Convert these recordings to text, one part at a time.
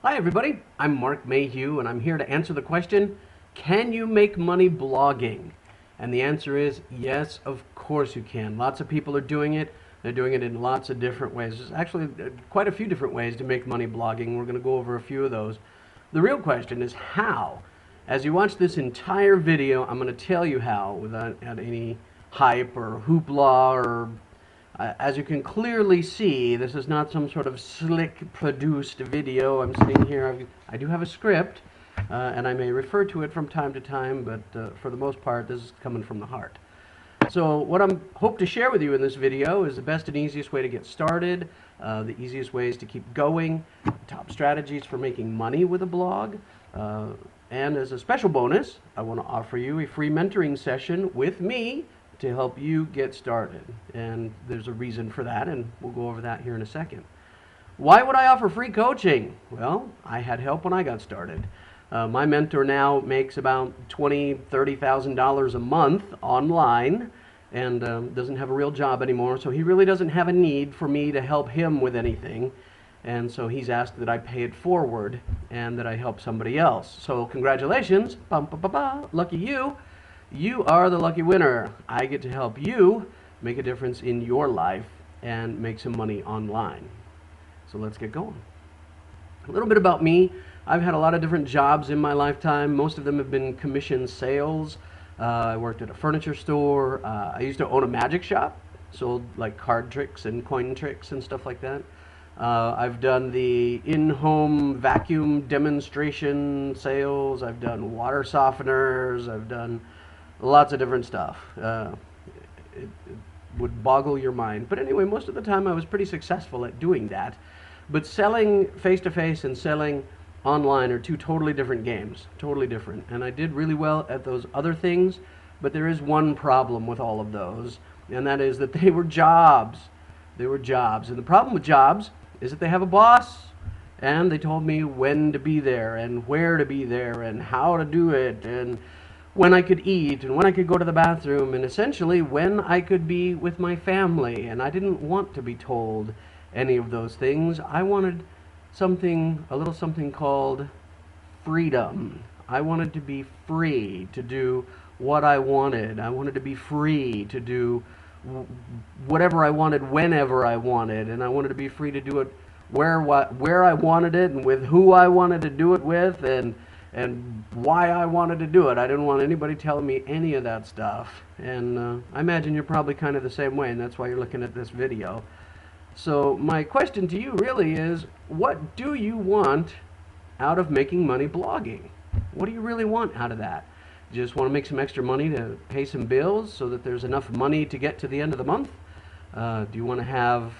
Hi, everybody. I'm Mark Mayhew, and I'm here to answer the question, can you make money blogging? And the answer is yes, of course you can. Lots of people are doing it. They're doing it in lots of different ways. There's actually quite a few different ways to make money blogging. We're going to go over a few of those. The real question is how. As you watch this entire video, I'm going to tell you how without any hype or hoopla or as you can clearly see, this is not some sort of slick produced video. I'm sitting here, I do have a script, and I may refer to it from time to time, but for the most part, this is coming from the heart. So what I hope to share with you in this video is the best and easiest way to get started, the easiest ways to keep going, top strategies for making money with a blog, and as a special bonus, I want to offer you a free mentoring session with me to help you get started. And there's a reason for that, and we'll go over that here in a second. Why would I offer free coaching? Well, I had help when I got started. My mentor now makes about $20,000-$30,000 a month online and doesn't have a real job anymore, so he really doesn't have a need for me to help him with anything. And so he's asked that I pay it forward and that I help somebody else. So congratulations, lucky you. You are the lucky winner. I get to help you make a difference in your life and make some money online. So let's get going. A little bit about me. I've had a lot of different jobs in my lifetime. Most of them have been commission sales. I worked at a furniture store. I used to own a magic shop, sold like card tricks and coin tricks and stuff like that. I've done the in-home vacuum demonstration sales. I've done water softeners. I've done lots of different stuff. It would boggle your mind. But anyway, most of the time I was pretty successful at doing that. But selling face-to-face and selling online are two totally different games. Totally different. And I did really well at those other things, but there is one problem with all of those, and that is that they were jobs. They were jobs. And the problem with jobs is that they have a boss, and they told me when to be there and where to be there and how to do it and when I could eat and when I could go to the bathroom and essentially when I could be with my family. And I didn't want to be told any of those things. I wanted something, a little something called freedom. I wanted to be free to do what I wanted. I wanted to be free to do whatever I wanted whenever I wanted, and I wanted to be free to do it where I wanted it and with who I wanted to do it with and why I wanted to do it. I didn't want anybody telling me any of that stuff. And I imagine you're probably kind of the same way, and that's why you're looking at this video. So my question to you really is, what do you want out of making money blogging? What do you really want out of that? You just want to make some extra money to pay some bills so that there's enough money to get to the end of the month? Do you want to have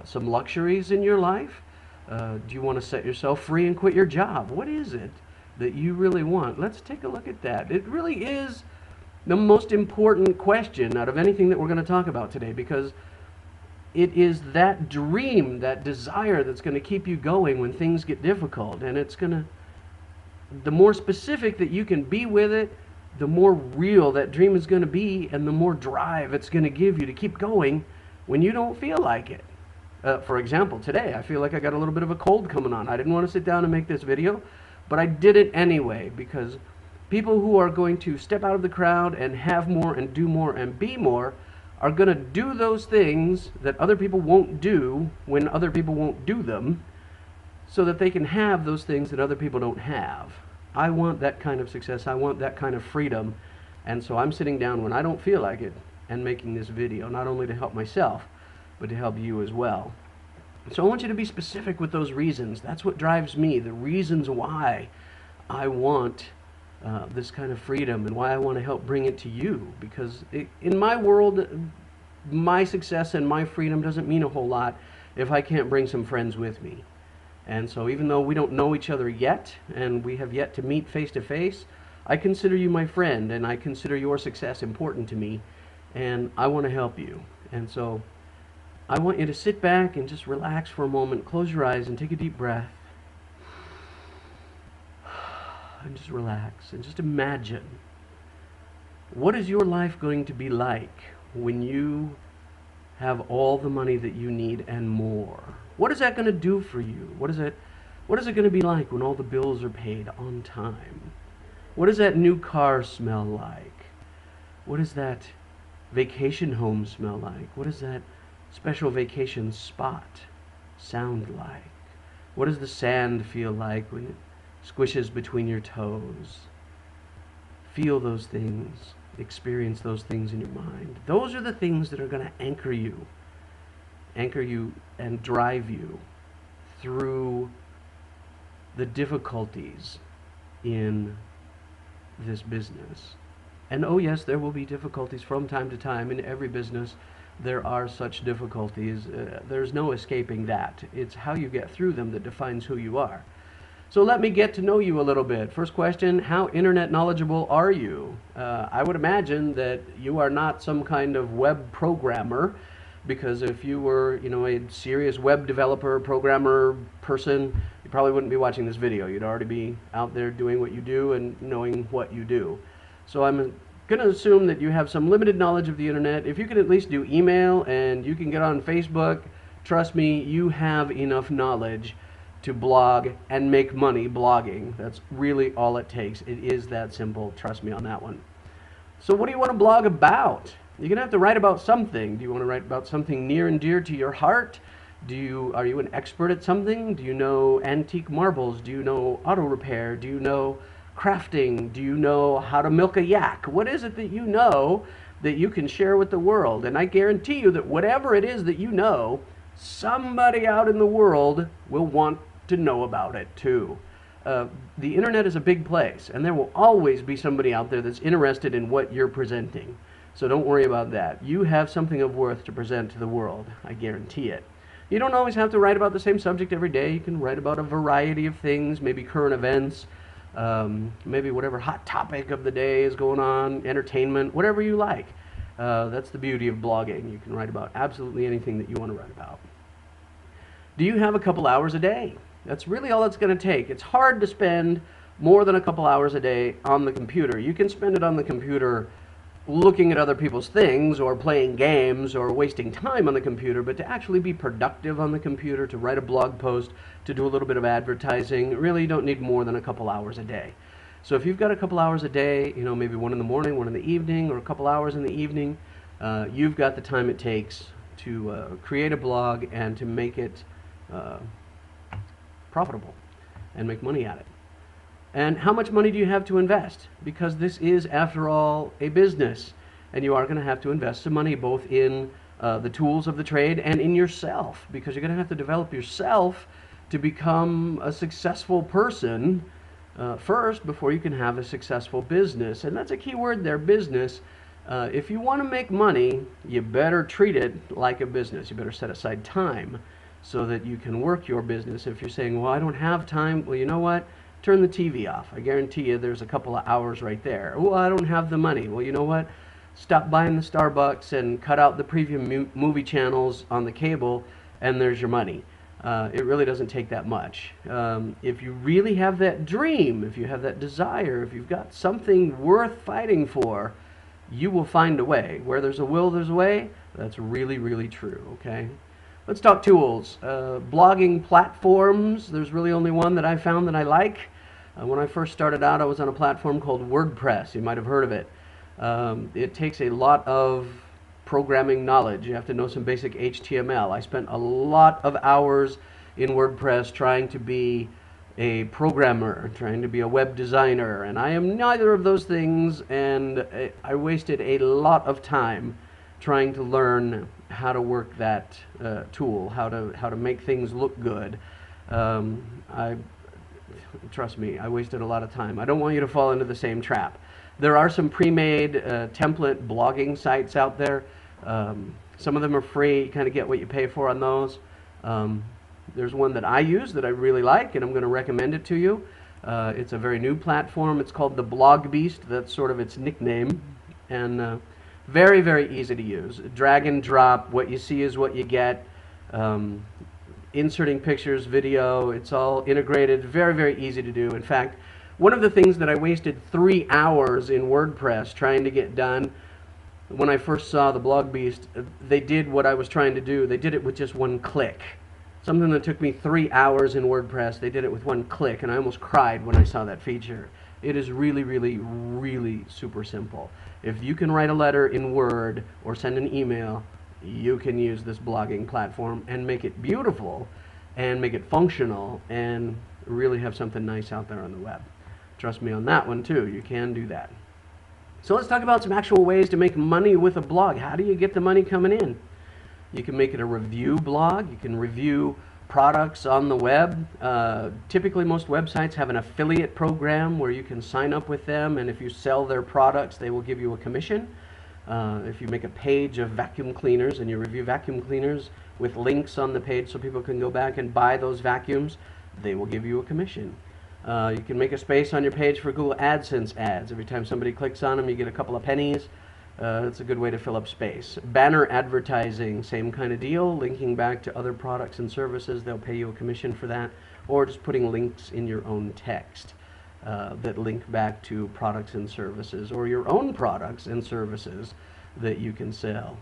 some luxuries in your life? Do you want to set yourself free and quit your job? What is it that you really want? Let's take a look at that. It really is the most important question out of anything that we're going to talk about today, because it is that dream, that desire that's going to keep you going when things get difficult. And it's going to, the more specific that you can be with it, the more real that dream is going to be, and the more drive it's going to give you to keep going when you don't feel like it. For example, today I feel like I got a little bit of a cold coming on. I didn't want to sit down and make this video, but I did it anyway, because people who are going to step out of the crowd and have more and do more and be more are going to do those things that other people won't do when other people won't do them, so that they can have those things that other people don't have. I want that kind of success. I want that kind of freedom. And so I'm sitting down when I don't feel like it and making this video, not only to help myself, but to help you as well. So I want you to be specific with those reasons. That's what drives me, the reasons why I want this kind of freedom and why I want to help bring it to you. Because in my world, my success and my freedom doesn't mean a whole lot if I can't bring some friends with me. And so even though we don't know each other yet, and we have yet to meet face to face, I consider you my friend, and I consider your success important to me, and I want to help you. And so I want you to sit back and just relax for a moment, close your eyes and take a deep breath, and just relax, and just imagine, what is your life going to be like when you have all the money that you need and more? What is that going to do for you? What is it What is it going to be like when all the bills are paid on time? What does that new car smell like? What does that vacation home smell like? What does that special vacation spot sound like? What does the sand feel like when it squishes between your toes? Feel those things, experience those things in your mind. Those are the things that are going to anchor you and drive you through the difficulties in this business. And oh yes, there will be difficulties from time to time in every business. There are such difficulties. There's no escaping that. It's how you get through them that defines who you are. So let me get to know you a little bit. First question, how internet knowledgeable are you? I would imagine that you are not some kind of web programmer, because if you were, a serious web developer, programmer person, you probably wouldn't be watching this video. You'd already be out there doing what you do and knowing what you do. So I'm going to assume that you have some limited knowledge of the internet. If you can at least do email and you can get on Facebook, trust me, you have enough knowledge to blog and make money blogging. That's really all it takes. It is that simple. Trust me on that one. So what do you want to blog about? You're going to have to write about something. Do you want to write about something near and dear to your heart? Are you an expert at something? Do you know antique marbles? Do you know auto repair? Do you know crafting? Do you know how to milk a yak? What is it that you know that you can share with the world? And I guarantee you that whatever it is that you know, somebody out in the world will want to know about it too. The internet is a big place, and there will always be somebody out there that's interested in what you're presenting. So don't worry about that. You have something of worth to present to the world. I guarantee it. You don't always have to write about the same subject every day. You can write about a variety of things, maybe current events, maybe whatever hot topic of the day is going on, entertainment, whatever you like. That's the beauty of blogging. You can write about absolutely anything that you want to write about. Do you have a couple hours a day? That's really all it's going to take. It's hard to spend more than a couple hours a day on the computer. You can spend it on the computer looking at other people's things or playing games or wasting time on the computer, but to actually be productive on the computer, to write a blog post, to do a little bit of advertising, really you don't need more than a couple hours a day. So if you've got a couple hours a day, maybe one in the morning, one in the evening, or a couple hours in the evening, you've got the time it takes to create a blog and to make it profitable and make money at it. And how much money do you have to invest? Because this is, after all, a business, and you are going to have to invest some money both in the tools of the trade and in yourself, because you're going to have to develop yourself to become a successful person first before you can have a successful business. And that's a key word there, business. If you want to make money, you better treat it like a business. You better set aside time so that you can work your business. If you're saying, well, I don't have time, well, you know what? Turn the TV off. I guarantee you there's a couple of hours right there. Well, I don't have the money. Well, you know what? Stop buying the Starbucks and cut out the premium movie channels on the cable, and there's your money. It really doesn't take that much. If you really have that dream, if you have that desire, if you've got something worth fighting for, you will find a way. Where there's a will, there's a way. That's really, really true, okay? Let's talk tools. Blogging platforms, there's really only one that I found that I like. When I first started out, I was on a platform called WordPress. You might have heard of it. It takes a lot of programming knowledge. You have to know some basic HTML. I spent a lot of hours in WordPress trying to be a programmer, trying to be a web designer, and I am neither of those things, and I wasted a lot of time trying to learn how to work that tool, how to make things look good. Trust me, I wasted a lot of time. I don't want you to fall into the same trap. There are some pre-made template blogging sites out there. Some of them are free. You kind of get what you pay for on those. There's one that I use that I really like, and I'm going to recommend it to you. It's a very new platform. It's called the Blog Beast. That's sort of its nickname. And very, very easy to use. Drag and drop. What you see is what you get. Inserting pictures, video, it's all integrated. Very, very easy to do. In fact, one of the things that I wasted 3 hours in WordPress trying to get done when I first saw the Blog Beast, they did what I was trying to do. They did it with just one click. Something that took me 3 hours in WordPress, they did it with one click, and I almost cried when I saw that feature. It is really, really, really super simple. If you can write a letter in Word or send an email, you can use this blogging platform and make it beautiful and make it functional and really have something nice out there on the web. Trust me on that one too, you can do that. So let's talk about some actual ways to make money with a blog. How do you get the money coming in? You can make it a review blog. You can review products on the web. Typically most websites have an affiliate program where you can sign up with them, and if you sell their products they will give you a commission. If you make a page of vacuum cleaners and you review vacuum cleaners with links on the page so people can go back and buy those vacuums, they will give you a commission. You can make a space on your page for Google AdSense ads. Every time somebody clicks on them you get a couple of pennies. It's a good way to fill up space. Banner advertising, same kind of deal, linking back to other products and services. They'll pay you a commission for that, or just putting links in your own text that link back to products and services, or your own products and services that you can sell.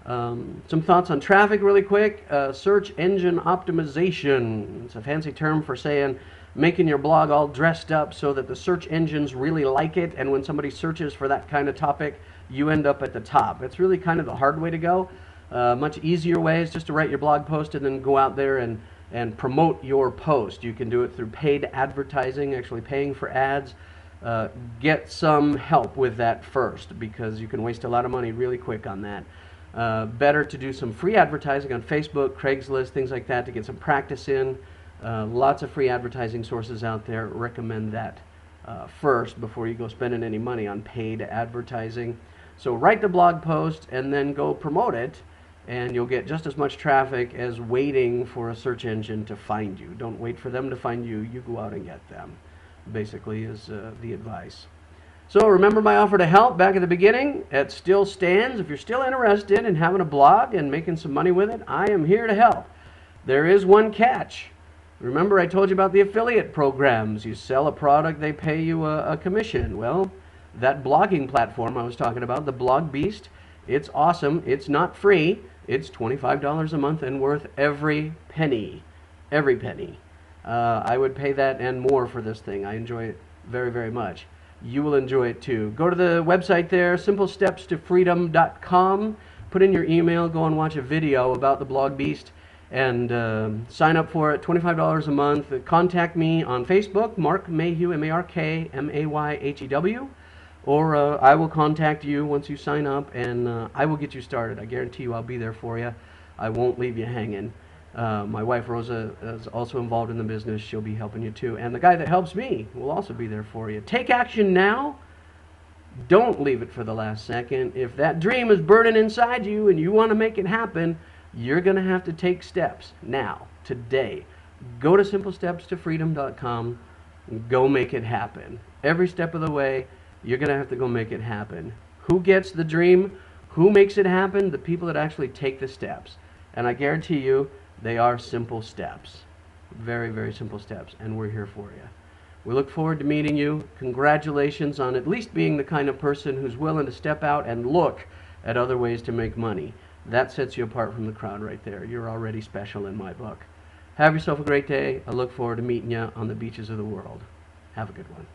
Some thoughts on traffic really quick. Search engine optimization. It's a fancy term for saying making your blog all dressed up so that the search engines really like it, and when somebody searches for that kind of topic, you end up at the top. It's really kind of the hard way to go. Much easier way is just to write your blog post and then go out there and promote your post. You can do it through paid advertising, actually paying for ads. Get some help with that first, because you can waste a lot of money really quick on that. Better to do some free advertising on Facebook, Craigslist, things like that to get some practice in. Lots of free advertising sources out there. Recommend that first before you go spending any money on paid advertising. So write the blog post and then go promote it, and you'll get just as much traffic as waiting for a search engine to find you. Don't wait for them to find you, you go out and get them, basically is the advice. So remember my offer to help back at the beginning. It still stands. If you're still interested in having a blog and making some money with it, I am here to help. There is one catch. Remember I told you about the affiliate programs. You sell a product, they pay you a commission. Well, that blogging platform I was talking about, the Blog Beast, it's awesome. It's not free. It's $25 a month and worth every penny. Every penny. I would pay that and more for this thing. I enjoy it very, very much. You will enjoy it too. Go to the website there, simplestepstofreedom.com. Put in your email, go and watch a video about the Blog Beast, and sign up for it. $25 a month. Contact me on Facebook, Mark Mayhew, M-A-R-K-M-A-Y-H-E-W, or I will contact you once you sign up, and I will get you started. I guarantee you I'll be there for you. I won't leave you hanging. My wife Rosa is also involved in the business. She'll be helping you too. And the guy that helps me will also be there for you. Take action now. Don't leave it for the last second. If that dream is burning inside you and you want to make it happen, you're going to have to take steps now, today. Go to simplestepstofreedom.com. Go make it happen. Every step of the way, you're going to have to go make it happen. Who gets the dream? Who makes it happen? The people that actually take the steps. And I guarantee you, they are simple steps. Very, very simple steps. And we're here for you. We look forward to meeting you. Congratulations on at least being the kind of person who's willing to step out and look at other ways to make money. That sets you apart from the crowd right there. You're already special in my book. Have yourself a great day. I look forward to meeting you on the beaches of the world. Have a good one.